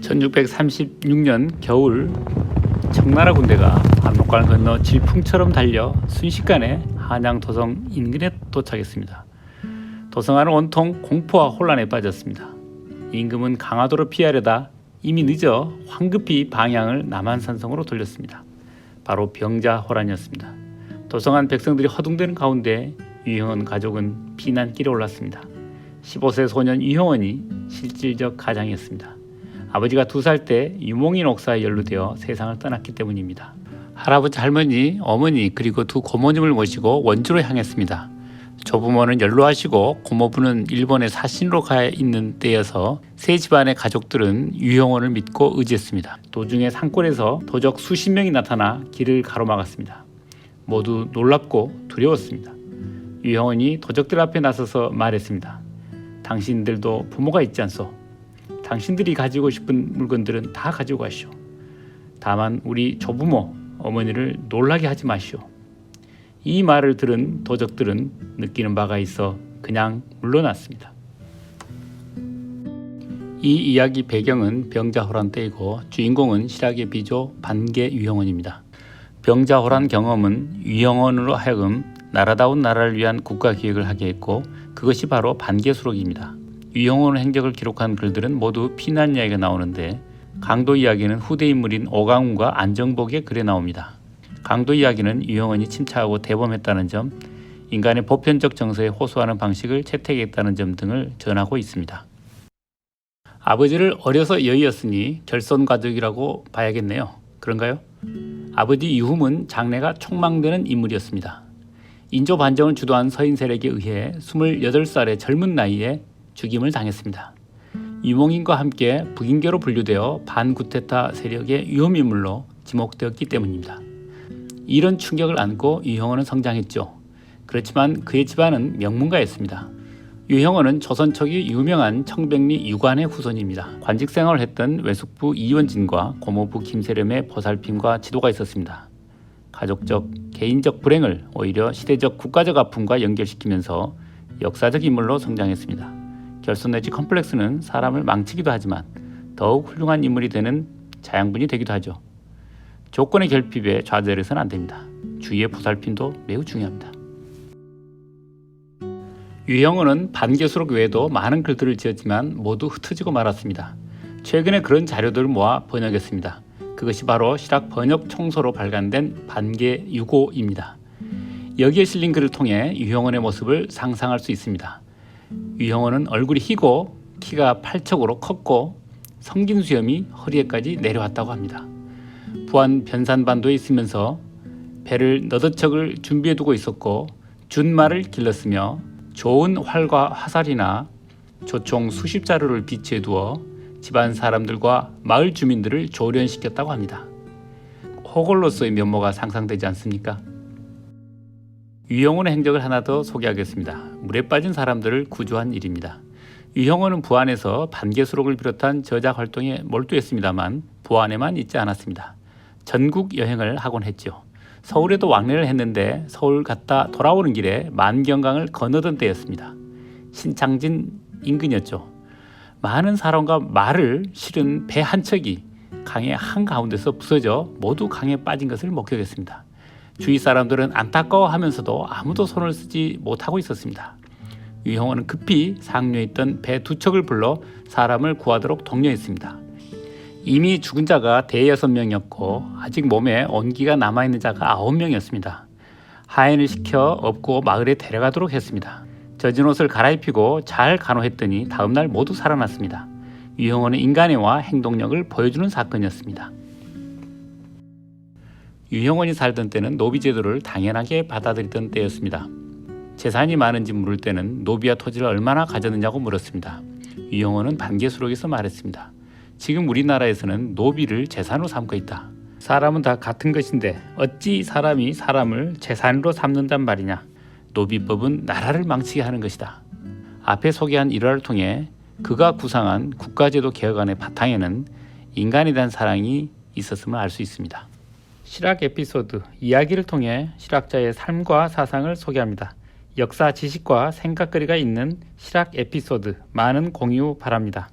1636년 겨울 청나라 군대가 압록강을 건너 질풍처럼 달려 순식간에 한양 도성 인근에 도착했습니다. 도성안은 온통 공포와 혼란에 빠졌습니다. 임금은 강화도로 피하려다 이미 늦어 황급히 방향을 남한산성으로 돌렸습니다. 바로 병자호란이었습니다. 도성안 백성들이 허둥대는 가운데 유형원 가족은 피난길에 올랐습니다. 15세 소년 유형원이 실질적 가장이었습니다. 아버지가 2살 때 유몽인 옥사에 연루되어 세상을 떠났기 때문입니다. 할아버지, 할머니, 어머니 그리고 2 고모님을 모시고 원주로 향했습니다. 조부모는 연로하시고 고모부는 일본에 사신으로 가 있는 때여서 세 집안의 가족들은 유형원을 믿고 의지했습니다. 도중에 산골에서 도적 수십 명이 나타나 길을 가로막았습니다. 모두 놀랍고 두려웠습니다. 유형원이 도적들 앞에 나서서 말했습니다. 당신들도 부모가 있지 않소? 당신들이 가지고 싶은 물건들은 다 가지고 가시오. 다만 우리 조부모, 어머니를 놀라게 하지 마시오. 이 말을 들은 도적들은 느끼는 바가 있어 그냥 물러났습니다. 이 이야기 배경은 병자호란 때이고 주인공은 실학의 비조 반개 유형원입니다. 병자호란 경험은 유형원으로 하여금 나라다운 나라를 위한 국가기획을 하게 했고 그것이 바로 반개수록입니다. 유형원 행적을 기록한 글들은 모두 피난 이야기가 나오는데 강도 이야기는 후대 인물인 오강훈과 안정복의 글에 나옵니다. 강도 이야기는 유형원이 침차하고 대범했다는 점, 인간의 보편적 정서에 호소하는 방식을 채택했다는 점 등을 전하고 있습니다. 아버지를 어려서 여의었으니 결손가족이라고 봐야겠네요. 그런가요? 아버지 유흠은 장래가 촉망되는 인물이었습니다. 인조 반정을 주도한 서인 세력에 의해 28살의 젊은 나이에 죽임을 당했습니다. 유몽인과 함께 북인계로 분류되어 반구테타 세력의 위험인물로 지목되었기 때문입니다. 이런 충격을 안고 유형원은 성장했죠. 그렇지만 그의 집안은 명문가였습니다. 유형원은 조선 초기 유명한 청백리 유관의 후손입니다. 관직 생활을 했던 외숙부 이원진과 고모부 김세렴의 보살핌과 지도가 있었습니다. 가족적, 개인적 불행을 오히려 시대적 국가적 아픔과 연결시키면서 역사적 인물로 성장했습니다. 결손 내지 컴플렉스는 사람을 망치기도 하지만 더욱 훌륭한 인물이 되는 자양분이 되기도 하죠. 조건의 결핍에 좌절해서는 안 됩니다. 주위의 보살핌도 매우 중요합니다. 유형원은 반개수록 외에도 많은 글들을 지었지만 모두 흩어지고 말았습니다. 최근에 그런 자료들을 모아 번역했습니다. 그것이 바로 실학 번역 총서로 발간된 반개유고입니다. 여기에 실린 글을 통해 유형원의 모습을 상상할 수 있습니다. 유형원은 얼굴이 희고 키가 팔척으로 컸고 성긴 수염이 허리에까지 내려왔다고 합니다. 부안 변산반도에 있으면서 배를 너더척을 준비해두고 있었고 준말을 길렀으며 좋은 활과 화살이나 조총 수십 자루를 비치해 두어 집안 사람들과 마을 주민들을 조련시켰다고 합니다. 호걸로서의 면모가 상상되지 않습니까? 유형원의 행적을 하나 더 소개하겠습니다. 물에 빠진 사람들을 구조한 일입니다. 유형원은 부안에서 반개수록을 비롯한 저작 활동에 몰두했습니다만 부안에만 있지 않았습니다. 전국 여행을 하곤 했죠. 서울에도 왕래를 했는데 서울 갔다 돌아오는 길에 만경강을 건너던 때였습니다. 신창진 인근이었죠. 많은 사람과 말을 실은 배 한 척이 강의 한가운데서 부서져 모두 강에 빠진 것을 목격했습니다. 주위 사람들은 안타까워하면서도 아무도 손을 쓰지 못하고 있었습니다. 유형원은 급히 상류에 있던 배 2척을 불러 사람을 구하도록 독려했습니다. 이미 죽은 자가 대여섯 명이었고 아직 몸에 온기가 남아있는 자가 9명이었습니다. 하인을 시켜 업고 마을에 데려가도록 했습니다. 젖은 옷을 갈아입히고 잘 간호했더니 다음날 모두 살아났습니다. 유형원의 인간애와 행동력을 보여주는 사건이었습니다. 유형원이 살던 때는 노비제도를 당연하게 받아들이던 때였습니다. 재산이 많은지 물을 때는 노비와 토지를 얼마나 가졌느냐고 물었습니다. 유형원은 반개수록에서 말했습니다. 지금 우리나라에서는 노비를 재산으로 삼고 있다. 사람은 다 같은 것인데 어찌 사람이 사람을 재산으로 삼는단 말이냐. 노비법은 나라를 망치게 하는 것이다. 앞에 소개한 일화를 통해 그가 구상한 국가제도 개혁안의 바탕에는 인간에 대한 사랑이 있었음을 알 수 있습니다. 실학 에피소드, 이야기를 통해 실학자의 삶과 사상을 소개합니다. 역사 지식과 생각거리가 있는 실학 에피소드 많은 공유 바랍니다.